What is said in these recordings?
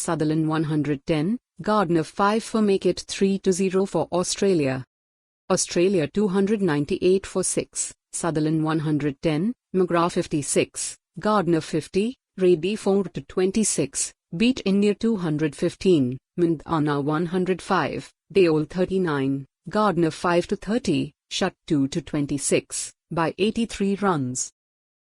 Sutherland 110, Gardner 5 for make it 3-0 for Australia. Australia 298 for 6, Sutherland 110, McGrath 56, Gardner 50, Reddy 4-26, beat India 215, Mandana 105, Deol 39, Gardner 5-30, shut 2-26, by 83 runs.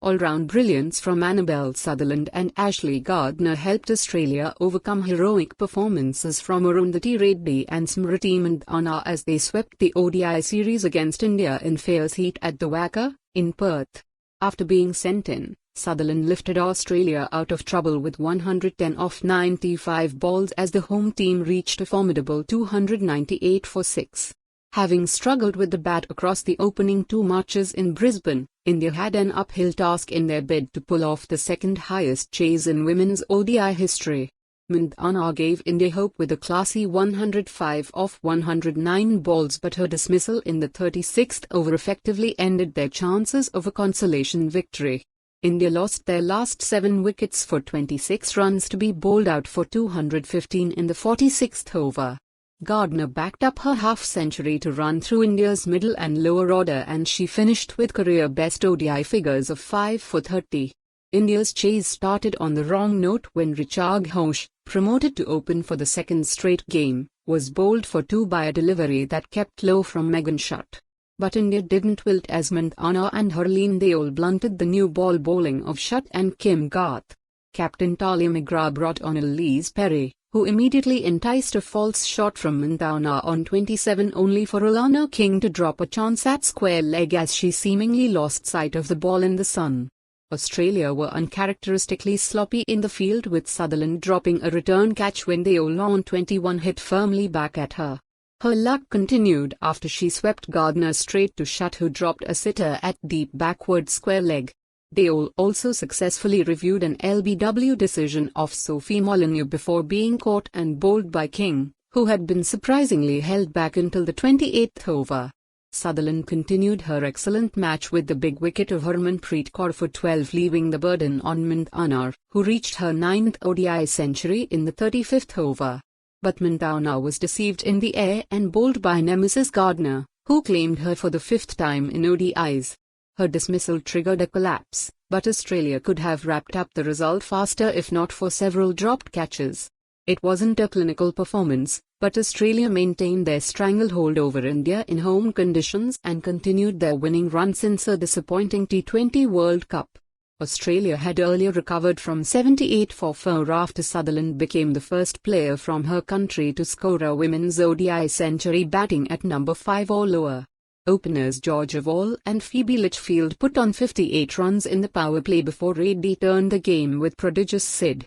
All-round brilliance from Annabel Sutherland and Ashley Gardner helped Australia overcome heroic performances from Arundhati Reddy and Smriti Mandana as they swept the ODI series against India in fierce heat at the Wacker, in Perth. After being sent in, Sutherland lifted Australia out of trouble with 110 off 95 balls as the home team reached a formidable 298 for 6. Having struggled with the bat across the opening 2 matches in Brisbane, India had an uphill task in their bid to pull off the second highest chase in women's ODI history. Mandana gave India hope with a classy 105 off 109 balls, but her dismissal in the 36th over effectively ended their chances of a consolation victory. India lost their last 7 wickets for 26 runs to be bowled out for 215 in the 46th over. Gardner backed up her half-century to run through India's middle and lower order, and she finished with career-best ODI figures of 5 for 30. India's chase started on the wrong note when Richa Ghosh, promoted to open for the second straight game, was bowled for 2 by a delivery that kept low from Megan Shutt. But India didn't wilt as Mandana and Harleen Deol blunted the new ball bowling of Shutt and Kim Garth. Captain Talia McGrath brought on Elise Perry, who immediately enticed a false shot from Mandana on 27 only for Alana King to drop a chance at square leg as she seemingly lost sight of the ball in the sun. Australia were uncharacteristically sloppy in the field, with Sutherland dropping a return catch when Deol on 21 hit firmly back at her. Her luck continued after she swept Gardner straight to Shutt, who dropped a sitter at deep backward square leg. Deol also successfully reviewed an LBW decision of Sophie Molyneux before being caught and bowled by King, who had been surprisingly held back until the 28th over. Sutherland continued her excellent match with the big wicket of Harmanpreet Kaur for 12, leaving the burden on Mandana, who reached her 9th ODI century in the 35th over. But Mandana was deceived in the air and bowled by nemesis Gardner, who claimed her for the 5th time in ODIs. Her dismissal triggered a collapse, but Australia could have wrapped up the result faster if not for several dropped catches. It wasn't a clinical performance, but Australia maintained their stranglehold over India in home conditions and continued their winning run since a disappointing T20 World Cup. Australia had earlier recovered from 78 for 4 after Sutherland became the first player from her country to score a women's ODI century batting at number 5 or lower. Openers Georgia Wall and Phoebe Litchfield put on 58 runs in the power play before Reddy turned the game with prodigious Sid.